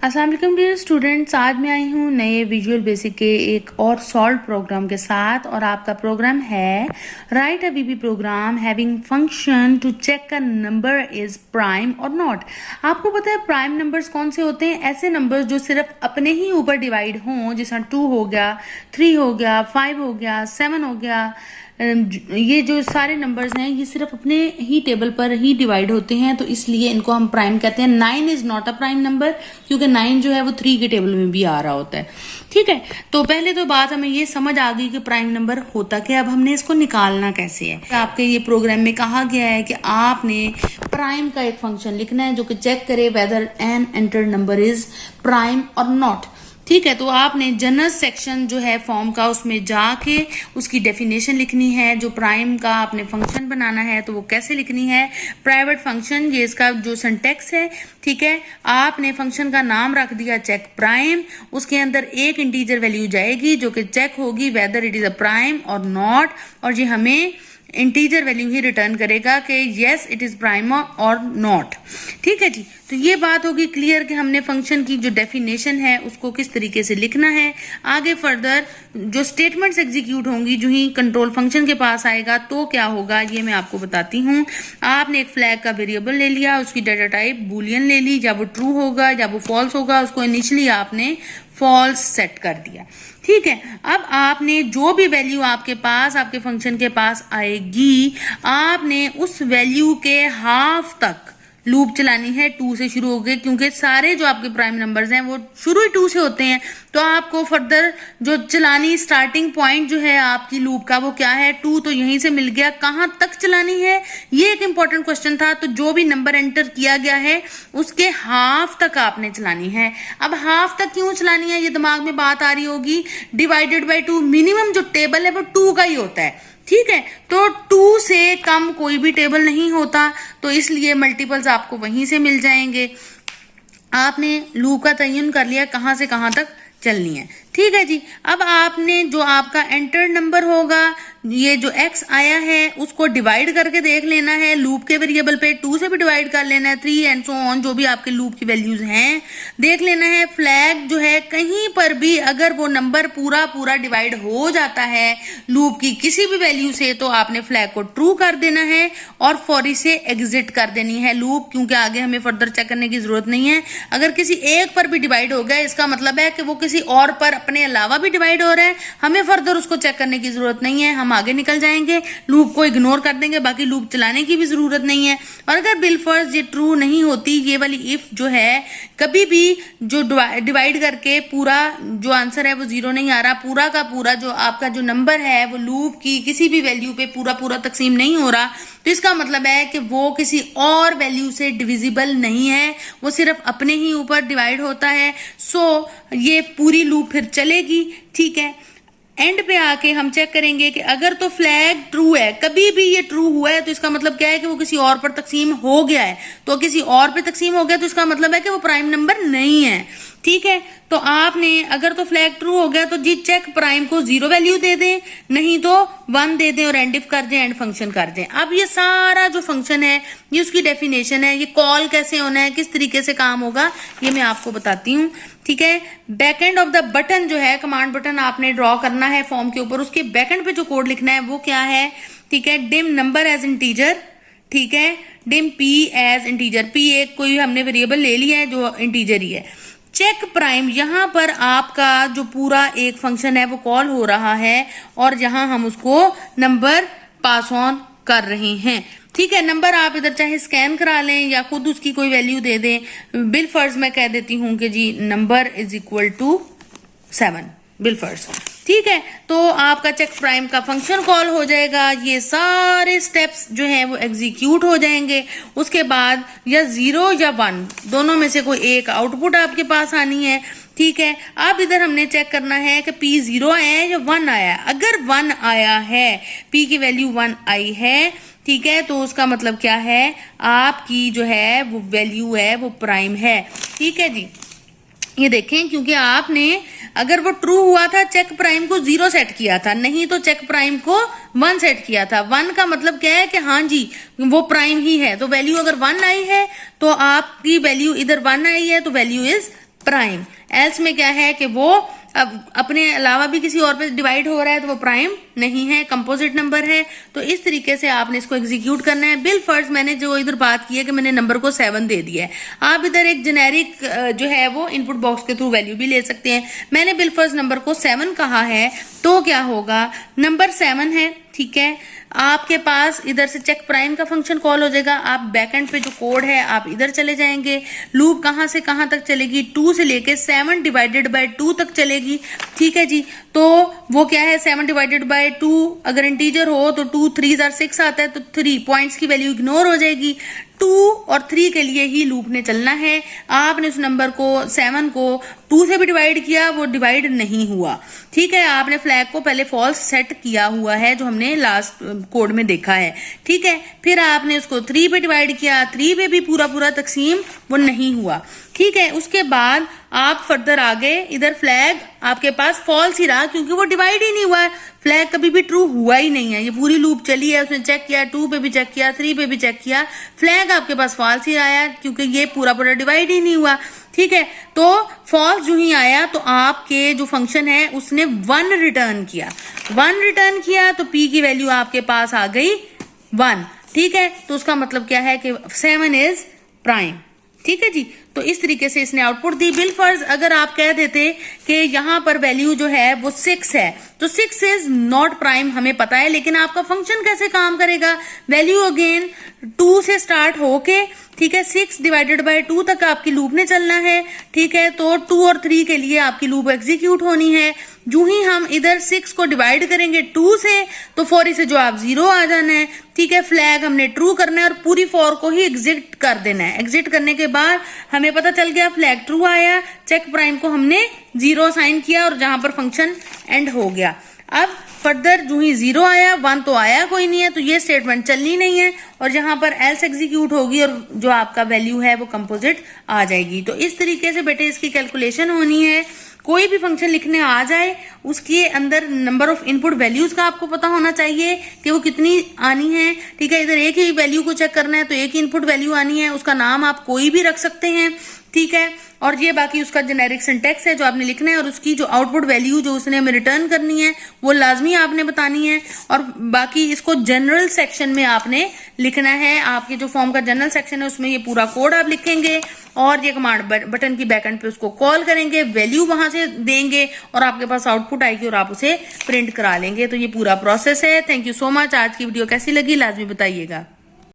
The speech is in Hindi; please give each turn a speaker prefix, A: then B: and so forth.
A: अस्सलाम वालेकुम डियर स्टूडेंट्स, आज मैं आई हूँ नए विजुअल बेसिक के एक और सॉल्व प्रोग्राम के साथ। और आपका प्रोग्राम है write a VB program having function to check a number is prime और नॉट। आपको पता है प्राइम नंबर्स कौन से होते हैं? ऐसे नंबर्स जो सिर्फ अपने ही ऊपर डिवाइड हों, जैसा 2 हो गया, 3 हो गया, 5 हो गया, 7 हो गया। ये जो सारे नंबर्स हैं ये सिर्फ अपने ही टेबल पर ही डिवाइड होते हैं, तो इसलिए इनको हम प्राइम कहते हैं। 9 is not a prime number, क्योंकि 9 जो है वो 3 के टेबल में भी आ रहा होता है। ठीक है, तो पहले तो बात हमें ये समझ आ गई कि प्राइम नंबर होता क्या। अब हमने इसको निकालना कैसे है। आपके ये प्रोग्राम में कहा गया है कि आपने प्राइम का एक फंक्शन लिखना है जो कि चेक करे whether an entered number is prime और नॉट। ठीक है, तो आपने जनरल सेक्शन जो है फॉर्म का उसमें जाके उसकी डेफिनेशन लिखनी है। जो प्राइम का आपने फंक्शन बनाना है तो वो कैसे लिखनी है? प्राइवेट फंक्शन, ये इसका जो सिंटैक्स है। ठीक है, आपने फंक्शन का नाम रख दिया चेक प्राइम, उसके अंदर एक इंटीजर वैल्यू जाएगी जो कि चेक होगी whether it is a prime और नॉट, और ये हमें इंटीजर वैल्यू ही रिटर्न करेगा कि यस इट इज प्राइम और नॉट। ठीक है जी, तो ये बात होगी क्लियर कि हमने फंक्शन की जो डेफिनेशन है उसको किस तरीके से लिखना है। आगे फर्दर जो स्टेटमेंट्स एग्जीक्यूट होंगी जो ही कंट्रोल फंक्शन के पास आएगा तो क्या होगा ये मैं आपको बताती हूँ। आपने एक फ्लैग का वेरिएबल ले लिया, उसकी डाटा टाइप बूलियन ले ली, या वो ट्रू होगा या वो फॉल्स होगा, उसको इनिशियली आपने फॉल्स सेट कर दिया। ठीक है, अब आपने जो भी वैल्यू आपके पास आपके फंक्शन के पास आएगी, आपने उस वैल्यू के हाफ तक लूप चलानी है। 2 से शुरू हो गए, क्योंकि सारे जो आपके प्राइम नंबर्स हैं वो शुरू ही 2 से होते हैं, तो आपको फर्दर जो चलानी स्टार्टिंग पॉइंट जो है आपकी लूप का वो क्या है? 2, तो यहीं से मिल गया। कहां तक चलानी है ये एक इंपॉर्टेंट क्वेश्चन था। तो जो भी नंबर एंटर किया गया है उसके हाफ तक आपने चलानी है। अब हाफ तक क्यों चलानी है ये दिमाग में बात आ रही होगी। डिवाइडेड बाई 2, मिनिमम जो टेबल है वो 2 का ही होता है। ठीक है, तो 2 से कम कोई भी टेबल नहीं होता, तो इसलिए मल्टीपल्स आपको वहीं से मिल जाएंगे। आपने लूप का तयन कर लिया कहां से कहां तक चलनी है। ठीक है जी, अब आपने जो आपका एंटर्ड नंबर होगा, ये जो x आया है उसको डिवाइड करके देख लेना है लूप के वेरिएबल पे। 2 से भी डिवाइड कर लेना है, 3 एंड सो ऑन, जो भी आपके लूप की वैल्यूज हैं देख लेना है। फ्लैग जो है कहीं पर भी अगर वो नंबर पूरा पूरा डिवाइड हो जाता है लूप की किसी भी वैल्यू से, तो आपने फ्लैग को ट्रू कर देना है और फौरी से एग्जिट कर देनी है लूप, क्योंकि आगे हमें फर्दर चेक करने की जरूरत नहीं है। अगर किसी एक पर भी डिवाइड हो गया इसका मतलब है कि वो किसी और पर अपने अलावा भी डिवाइड हो रहा है, हमें फर्दर उसको चेक करने की जरूरत नहीं है, हम आगे निकल जाएंगे, लूप को इग्नोर कर देंगे, बाकी लूप चलाने की भी जरूरत नहीं है। और अगर बिलफर्ज ये ट्रू नहीं होती, ये वाली इफ जो है कभी भी जो डिवाइड करके पूरा जो आंसर है वो 0 नहीं आ रहा, पूरा का पूरा जो आपका जो नंबर है वो लूप की किसी भी वैल्यू पे पूरा पूरा तकसीम नहीं हो रहा, तो इसका मतलब है कि वो किसी और वैल्यू से डिविजिबल नहीं है, वो सिर्फ अपने ही ऊपर डिवाइड होता है। सो ये पूरी लूप फिर चलेगी। ठीक है, एंड पे आके हम चेक करेंगे कि अगर तो फ्लैग ट्रू है, कभी भी ये ट्रू हुआ है, तो इसका मतलब क्या है कि वो किसी और पर तकसीम हो गया है। तो किसी और पे तकसीम हो गया तो इसका मतलब है कि वो प्राइम नंबर नहीं है। ठीक है, तो आपने अगर तो फ्लैग ट्रू हो गया तो जी चेक प्राइम को 0 वैल्यू दे दें, नहीं तो 1 दे दें और एंड इफ कर दें, एंड फंक्शन कर दें। अब ये सारा जो फंक्शन है ये उसकी डेफिनेशन है, ये कॉल कैसे होना है, किस तरीके से काम होगा ये मैं आपको बताती हूँ। ठीक है, back end of the button जो है कमांड बटन आपने ड्रॉ करना है फॉर्म के ऊपर, उसके बैक एंड पे जो कोड लिखना है वो क्या है? ठीक है, डिम नंबर एज इंटीजर। ठीक है, dim p as integer, p एक कोई हमने वेरिएबल ले लिया है जो इंटीजर ही है। चेक प्राइम, यहां पर आपका जो पूरा एक फंक्शन है वो कॉल हो रहा है और यहां हम उसको नंबर पास ऑन कर रहे हैं। ठीक है, नंबर आप इधर चाहे स्कैन करा लें या खुद उसकी कोई वैल्यू दे दें। बिल फर्ज मैं कह देती हूं कि जी नंबर इज इक्वल टू 7 बिल फर्ज। ठीक है, तो आपका चेक प्राइम का फंक्शन कॉल हो जाएगा, ये सारे स्टेप्स जो हैं वो एग्जीक्यूट हो जाएंगे। उसके बाद या 0 या 1 दोनों में से कोई एक आउटपुट आपके पास आनी है। ठीक है, अब इधर हमने चेक करना है कि p 0 आया है या 1 आया है। अगर 1 आया है, p की वैल्यू 1 आई है, ठीक है, तो उसका मतलब क्या है? आपकी जो है वो वैल्यू है वो प्राइम है। ठीक है जी, ये देखें, क्योंकि आपने अगर वो ट्रू हुआ था चेक प्राइम को 0 सेट किया था, नहीं तो चेक प्राइम को 1 सेट किया था। 1 का मतलब क्या है कि हाँ जी वो प्राइम ही है, तो वैल्यू अगर 1 आई है तो आपकी वैल्यू इधर 1 आई है तो वैल्यू इज प्राइम। एल्स में क्या है कि वो अब अपने अलावा भी किसी और पे डिवाइड हो रहा है तो वो प्राइम नहीं है, कंपोजिट नंबर है। तो इस तरीके से आपने इसको एग्जीक्यूट करना है। बिल फर्ज मैंने जो इधर बात की है कि मैंने नंबर को 7 दे दिया है, आप इधर एक जेनेरिक जो है वो इनपुट बॉक्स के थ्रू वैल्यू भी ले सकते हैं। मैंने बिल फर्ज नंबर को 7 कहा है तो क्या होगा, नंबर 7 है, ठीक है। आपके पास इधर से चेक प्राइम का फंक्शन कॉल हो जाएगा। आप बैकएंड पे जो कोड है आप इधर चले जाएंगे। लूप कहां से कहां तक चलेगी, 2 से लेके 7 डिवाइडेड बाय 2 तक चलेगी, ठीक है जी। तो वो क्या है, 7 डिवाइडेड बाय 2 अगर इंटीजर हो तो 2 3 6 आता है, तो 3 पॉइंट्स की वैल्यू इग्नोर हो जाएगी। 2 और 3 के लिए ही लूप ने चलना है। आपने उस नंबर को 7 को 2 से भी डिवाइड किया, वो डिवाइड नहीं हुआ, ठीक है। आपने फ्लैग को पहले फॉल्स सेट किया हुआ है जो हमने लास्ट कोड में देखा है, ठीक है। फिर आपने उसको 3 पे डिवाइड किया, 3 पे भी पूरा पूरा तकसीम वो नहीं हुआ, ठीक है। उसके बाद आप फर्दर आगे, इधर फ्लैग आपके पास फॉल्स ही रहा क्योंकि वो डिवाइड ही नहीं हुआ है, फ्लैग कभी भी ट्रू हुआ ही नहीं है। ये पूरी लूप चली है, उसने चेक किया, 2 पे भी चेक किया, 3 पे भी चेक किया, फ्लैग आपके पास फॉल्स ही आया क्योंकि ये पूरा पूरा डिवाइड ही नहीं हुआ, ठीक है। तो फॉल्स जो ही आया तो आपके जो फंक्शन है उसने 1 रिटर्न किया, 1 रिटर्न किया तो p की वैल्यू आपके पास आ गई 1, ठीक है। तो उसका मतलब क्या है कि 7 इज प्राइम, ठीक है जी। तो इस तरीके से इसने आउटपुट दी। बिल फर्ज अगर आप कह देते कि यहां पर वैल्यू जो है वो 6 है तो 6 इज नॉट प्राइम, हमें पता है, लेकिन आपका फंक्शन कैसे काम करेगा, वैल्यू अगेन 2 से स्टार्ट होके, ठीक है, 6 डिवाइडेड बाय 2 तक आपकी लूप ने चलना है, ठीक है। तो 2 और 3 के लिए आपकी लूप एग्जीक्यूट होनी है। जो ही हम इधर 6 को डिवाइड करेंगे 2 से तो 4 से जो आप 0 आ जाना है, ठीक है। फ्लैग हमने ट्रू करना है और पूरी 4 को ही एग्जिट कर देना है। एग्जिट करने के बाद हमें पता चल गया फ्लैग ट्रू आया, चेक प्राइम को हमने 0 असाइन किया और जहां पर फंक्शन एंड हो गया। अब फर्दर जो ही 0 आया, 1 तो आया कोई नहीं है, तो ये स्टेटमेंट चलनी नहीं है और जहां पर एल्स एग्जीक्यूट होगी और जो आपका वैल्यू है वो कंपोजिट आ जाएगी। तो इस तरीके से बेटे इसकी कैलकुलेशन होनी है। कोई भी फंक्शन लिखने आ जाए उसके अंदर नंबर ऑफ इनपुट वैल्यूज का आपको पता होना चाहिए कि वो कितनी आनी है, ठीक है। इधर एक ही वैल्यू को चेक करना है तो एक ही इनपुट वैल्यू आनी है, उसका नाम आप कोई भी रख सकते हैं, ठीक है। और ये बाकी उसका जेनेरिक सिंटेक्स है जो आपने लिखना है और उसकी जो आउटपुट वैल्यू जो उसने हमें रिटर्न करनी है वो लाजमी आपने बतानी है। और बाकी इसको जनरल सेक्शन में आपने लिखना है। आपके जो फॉर्म का जनरल सेक्शन है उसमें ये पूरा कोड आप लिखेंगे और ये कमांड बटन की बैकएंड पे उसको कॉल करेंगे, वैल्यू वहां से देंगे और आपके पास आउटपुट आएगी और आप उसे प्रिंट करा लेंगे। तो ये पूरा प्रोसेस है। Thank you so much. आज की वीडियो कैसी लगी लाजमी बताइएगा।